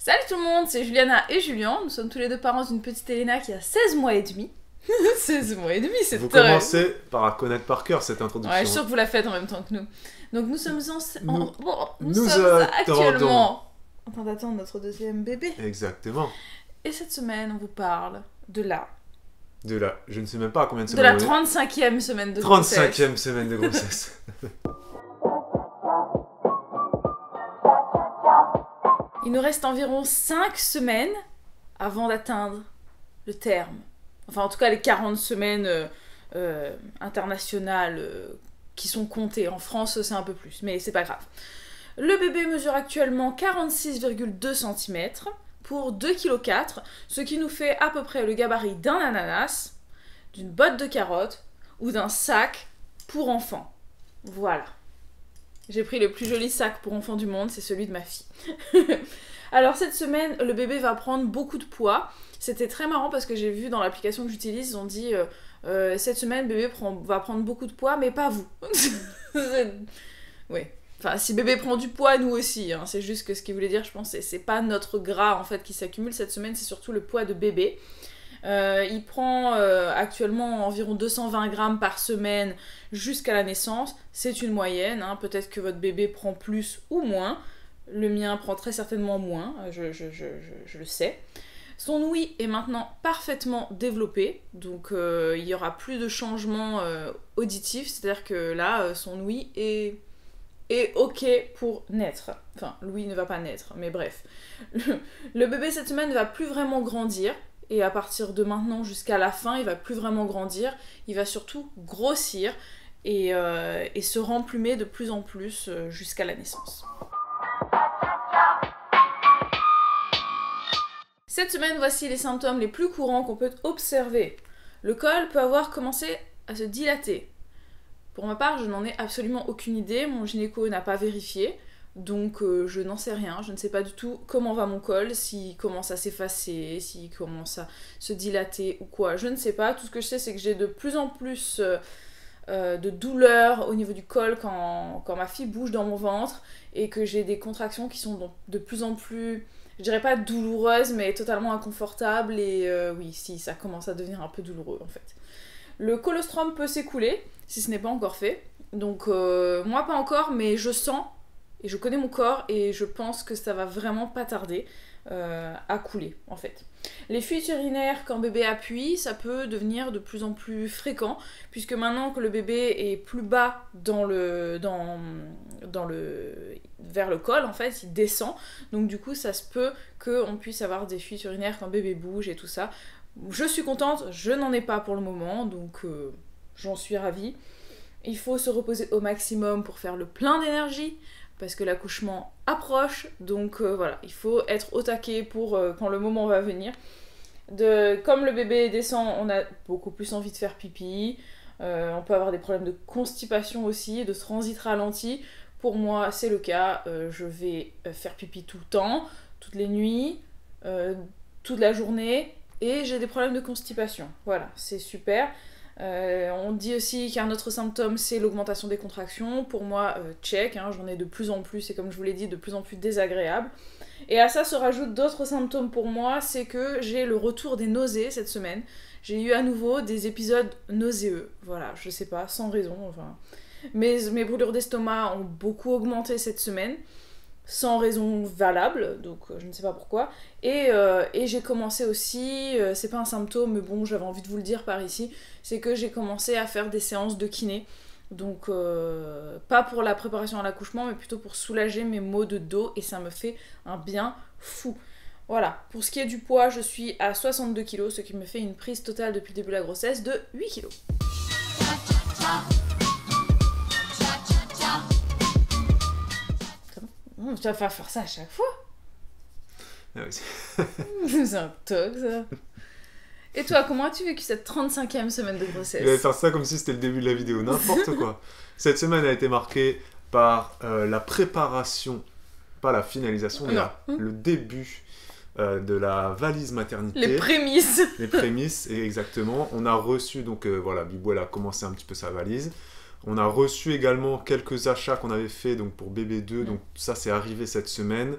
Salut tout le monde, c'est Juliana et Julien. Nous sommes tous les deux parents d'une petite Elena qui a 16 mois et demi. 16 mois et demi, c'est Vous terrible. commencez par la connaître par cœur, cette introduction. Ouais, je suis sûre que vous la faites en même temps que nous. Donc nous sommes nous nous sommes attendons. actuellement en train d'attendre notre deuxième bébé. Exactement. Et cette semaine, on vous parle de la Je ne sais même pas à combien de de semaines la on est. 35e semaine de grossesse. 35e semaine de grossesse. Il nous reste environ 5 semaines avant d'atteindre le terme. Enfin, en tout cas, les 40 semaines internationales qui sont comptées. En France, c'est un peu plus, mais c'est pas grave. Le bébé mesure actuellement 46,2 cm pour 2,4 kg, ce qui nous fait à peu près le gabarit d'un ananas, d'une botte de carottes ou d'un sac pour enfants. Voilà. J'ai pris le plus joli sac pour enfants du monde, c'est celui de ma fille. Alors cette semaine, le bébé va prendre beaucoup de poids. C'était très marrant parce que j'ai vu dans l'application que j'utilise, ils ont dit cette semaine, bébé va prendre beaucoup de poids, mais pas vous. Oui. Enfin, si bébé prend du poids, nous aussi. Hein. C'est juste que ce qu'il voulait dire, je pense, c'est pas notre gras en fait qui s'accumule cette semaine, c'est surtout le poids de bébé. Il prend actuellement environ 220 grammes par semaine jusqu'à la naissance. C'est une moyenne, hein. Peut-être que votre bébé prend plus ou moins. Le mien prend très certainement moins, je le sais. Son ouïe est maintenant parfaitement développé, donc il n'y aura plus de changement auditif, c'est-à-dire que là, son ouïe est ok pour naître. Enfin, l'ouïe ne va pas naître, mais bref. Le bébé cette semaine ne va plus vraiment grandir, et à partir de maintenant jusqu'à la fin, il va plus vraiment grandir, il va surtout grossir et se remplumer de plus en plus jusqu'à la naissance. Cette semaine, voici les symptômes les plus courants qu'on peut observer. Le col peut avoir commencé à se dilater. Pour ma part, je n'en ai absolument aucune idée, mon gynéco n'a pas vérifié, donc je n'en sais rien, je ne sais pas du tout comment va mon col, s'il commence à s'effacer, s'il commence à se dilater ou quoi, je ne sais pas. Tout ce que je sais, c'est que j'ai de plus en plus de douleurs au niveau du col quand ma fille bouge dans mon ventre et que j'ai des contractions qui sont de plus en plus, je dirais pas douloureuses, mais totalement inconfortables et oui, si, ça commence à devenir un peu douloureux en fait. Le colostrum peut s'écouler, si ce n'est pas encore fait. Donc moi pas encore, mais je sens, et je connais mon corps, et je pense que ça va vraiment pas tarder à couler en fait. Les fuites urinaires quand bébé appuie, ça peut devenir de plus en plus fréquent, puisque maintenant que le bébé est plus bas vers le col, en fait, il descend. Donc du coup, ça se peut qu'on puisse avoir des fuites urinaires quand bébé bouge et tout ça. Je suis contente, je n'en ai pas pour le moment, donc j'en suis ravie. Il faut se reposer au maximum pour faire le plein d'énergie, parce que l'accouchement approche, donc voilà, il faut être au taquet pour quand le moment va venir. Comme le bébé descend, on a beaucoup plus envie de faire pipi, on peut avoir des problèmes de constipation aussi, de transit ralenti. Pour moi, c'est le cas, je vais faire pipi tout le temps, toutes les nuits, toute la journée, et j'ai des problèmes de constipation. Voilà, c'est super. On dit aussi qu'un autre symptôme, c'est l'augmentation des contractions. Pour moi, check, hein, j'en ai de plus en plus, et comme je vous l'ai dit, de plus en plus désagréable. Et à ça se rajoutent d'autres symptômes pour moi, c'est que j'ai le retour des nausées cette semaine. J'ai eu à nouveau des épisodes nauséeux. Voilà, je sais pas, sans raison, enfin. Mes brûlures d'estomac ont beaucoup augmenté cette semaine, sans raison valable, donc je ne sais pas pourquoi. Et j'ai commencé aussi, c'est pas un symptôme, mais bon, j'avais envie de vous le dire par ici, c'est que j'ai commencé à faire des séances de kiné. Donc pas pour la préparation à l'accouchement, mais plutôt pour soulager mes maux de dos, et ça me fait un bien fou. Voilà, pour ce qui est du poids, je suis à 62 kg, ce qui me fait une prise totale depuis le début de la grossesse de 8 kg. Tu vas pas faire ça à chaque fois. Ah oui, C'est un toc, ça. Et toi, comment as-tu vécu cette 35e semaine de grossesse? Il allait faire ça comme si c'était le début de la vidéo, n'importe quoi. Cette semaine a été marquée par la préparation, pas la finalisation, mais le début de la valise maternité. Les prémices. Les prémices, et exactement. On a reçu, donc voilà, Bibou, elle a commencé un petit peu sa valise. On a reçu également quelques achats qu'on avait fait donc, pour bébé 2, donc ça c'est arrivé cette semaine.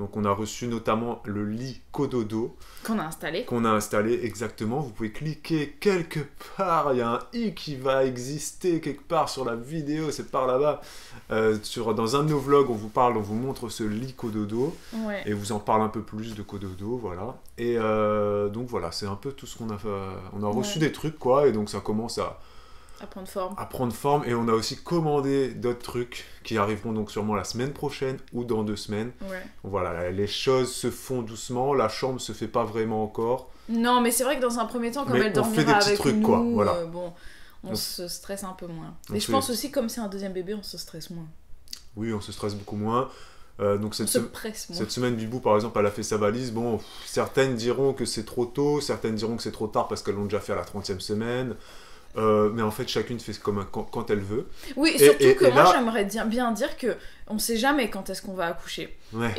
Donc on a reçu notamment le lit Cododo. Qu'on a installé. Qu'on a installé, exactement. Vous pouvez cliquer quelque part, il y a un i qui va exister quelque part sur la vidéo, c'est par là-bas. Dans un de nos vlogs, on vous montre ce lit Cododo. Ouais. Et vous en parle un peu plus de Cododo, voilà. Et donc voilà, c'est un peu tout ce qu'on a fait. On a reçu des trucs, quoi, et donc ça commence à prendre forme. Et on a aussi commandé d'autres trucs qui arriveront donc sûrement la semaine prochaine ou dans 2 semaines. Ouais. Voilà, les choses se font doucement, la chambre se fait pas vraiment encore. Non, mais c'est vrai que dans un premier temps, comme elle dormira avec trucs, nous, quoi, voilà. On se stresse un peu moins. Et je pense aussi, comme c'est un deuxième bébé, on se stresse moins. Oui, on se stresse beaucoup moins. Donc on se presse moins. Cette semaine, Bibou, par exemple, elle a fait sa valise. Bon, certaines diront que c'est trop tôt, certaines diront que c'est trop tard parce qu'elles l'ont déjà fait à la 30e semaine. Mais en fait, chacune fait quand elle veut. Oui, surtout que moi, j'aimerais bien dire que on sait jamais quand est-ce qu'on va accoucher. Ouais.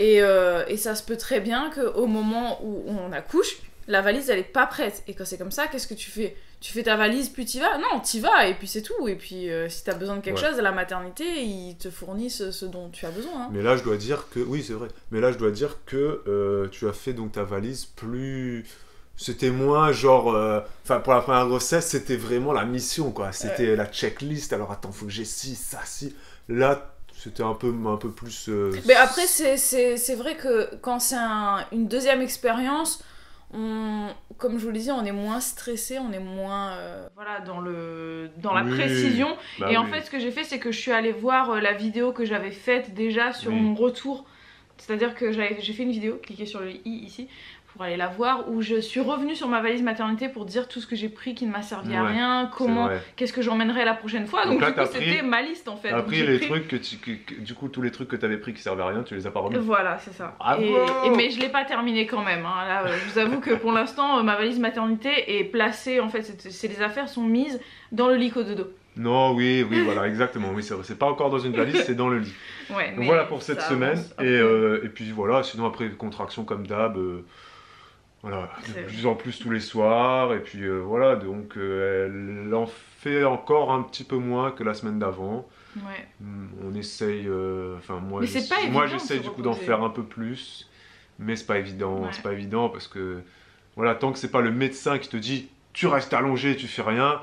Et ça se peut très bien qu'au moment où on accouche, la valise, elle est pas prête. Et quand c'est comme ça, qu'est-ce que tu fais ? Tu fais ta valise, puis t'y vas ? Non, t'y vas, et puis c'est tout. Et puis, si t'as besoin de quelque chose, à la maternité, ils te fournissent ce dont tu as besoin. Hein. Mais là, je dois dire que... Oui, c'est vrai. Mais là, je dois dire que tu as fait donc ta valise plus... C'était moins genre... Enfin, pour la première grossesse, c'était vraiment la mission, quoi. C'était la checklist. Alors, attends, faut que j'ai ci, ça, ci. Là, c'était un peu plus... Mais après, c'est vrai que quand c'est une deuxième expérience... comme je vous le disais, on est moins stressé, on est moins dans la précision. Et en fait, ce que j'ai fait, c'est que je suis allée voir la vidéo que j'avais faite déjà sur mon retour. C'est-à-dire que j'ai fait une vidéo, cliquez sur le i ici, pour aller la voir, où je suis revenue sur ma valise maternité pour dire tout ce que j'ai pris qui ne m'a servi à rien, qu'est-ce que j'emmènerai la prochaine fois. Donc là, du coup, c'était ma liste en fait. T'as pris les trucs du coup, tous les trucs que t'avais pris qui servaient à rien, tu les as pas remis. Voilà, c'est ça. Mais je l'ai pas terminé quand même. Hein. Là, je vous avoue que pour l'instant, ma valise maternité est placée, en fait, les affaires sont mises dans le lit Cododo. Non, oui, voilà, exactement. Oui, c'est pas encore dans une valise, c'est dans le lit. Ouais, donc voilà pour cette semaine. Et puis voilà, sinon après, contraction comme d'hab. Voilà, de plus en plus tous les soirs, et puis voilà, donc elle en fait encore un petit peu moins que la semaine d'avant. Ouais. On essaye, moi j'essaye du coup d'en faire un peu plus, mais c'est pas évident, c'est pas évident parce que voilà, tant que c'est pas le médecin qui te dit tu restes allongé, tu fais rien,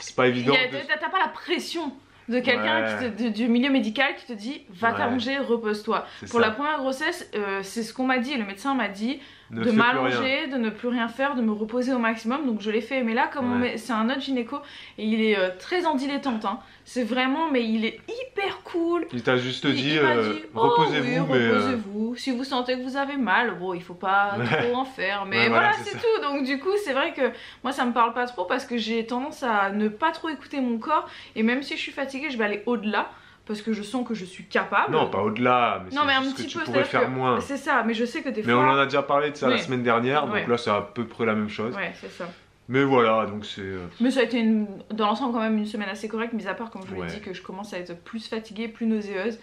c'est pas évident. T'as pas la pression de quelqu'un du milieu médical qui te dit va t'allonger, repose-toi. Pour la première grossesse, c'est ce qu'on m'a dit, le médecin m'a dit de m'allonger, de ne plus rien faire, de me reposer au maximum, donc je l'ai fait. Mais là, comme c'est un autre gynéco, et il est très en dilettante, hein. C'est vraiment, mais il est hyper cool. Il t'a juste dit, reposez-vous. Reposez-vous. Si vous sentez que vous avez mal, bon, il faut pas trop en faire. Mais voilà, c'est tout. Donc du coup, c'est vrai que moi, ça me parle pas trop parce que j'ai tendance à ne pas trop écouter mon corps. Et même si je suis fatiguée, je vais aller au-delà. Parce que je sens que je suis capable. Non, pas au-delà, mais c'est juste que tu pourrais faire moins. C'est ça, mais je sais que des fois... Mais on en a déjà parlé de ça la semaine dernière, donc là c'est à peu près la même chose. Ouais, c'est ça. Mais voilà, donc c'est... Mais ça a été dans l'ensemble quand même une semaine assez correcte, mis à part, comme je vous l'ai dit, que je commence à être plus fatiguée, plus nauséeuse.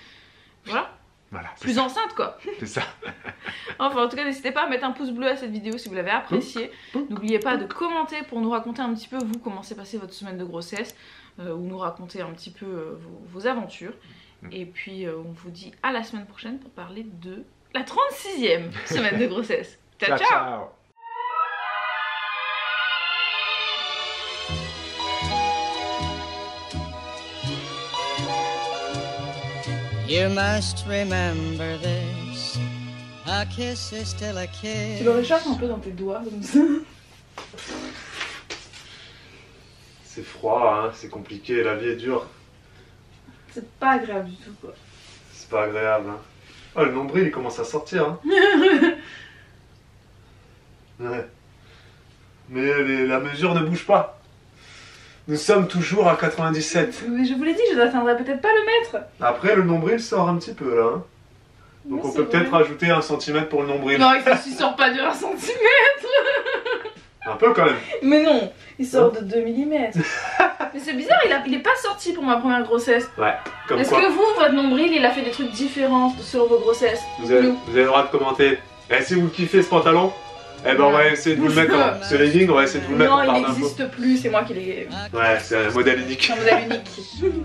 Voilà. Plus enceinte quoi. C'est ça. Enfin en tout cas n'hésitez pas à mettre un pouce bleu à cette vidéo si vous l'avez appréciée. N'oubliez pas de commenter pour nous raconter un petit peu vous comment s'est passée votre semaine de grossesse. Ou nous raconter un petit peu vos aventures. Et puis on vous dit à la semaine prochaine pour parler de la 36e semaine de grossesse. Ciao ciao. You must remember this. A kiss is still a kiss. Tu le réchauffes un peu dans tes doigts comme ça. C'est froid, hein, c'est compliqué, la vie est dure. C'est pas agréable du tout quoi. C'est pas agréable, hein. Oh, le nombril il commence à sortir, hein. Ouais. Mais la mesure ne bouge pas. Nous sommes toujours à 97. Mais je vous l'ai dit, je n'atteindrai peut-être pas le mètre. Après, le nombril sort un petit peu là. Hein. Donc on peut peut-être rajouter 1 cm pour le nombril. Non, il sort pas de 1 cm. Un peu quand même. Mais non, il sort de 2 mm. Mais c'est bizarre, il est pas sorti pour ma première grossesse. Ouais, comme Est-ce que vous, votre nombril, il a fait des trucs différents selon vos grossesses? Vous avez le droit de commenter. Et si vous kiffez ce pantalon, eh ben on va essayer de vous le mettre, ce legging, on va essayer de vous le mettre en barre d'infos. Non, il n'existe plus, c'est moi qui l'ai... Ouais, c'est un modèle unique. C'est un modèle unique.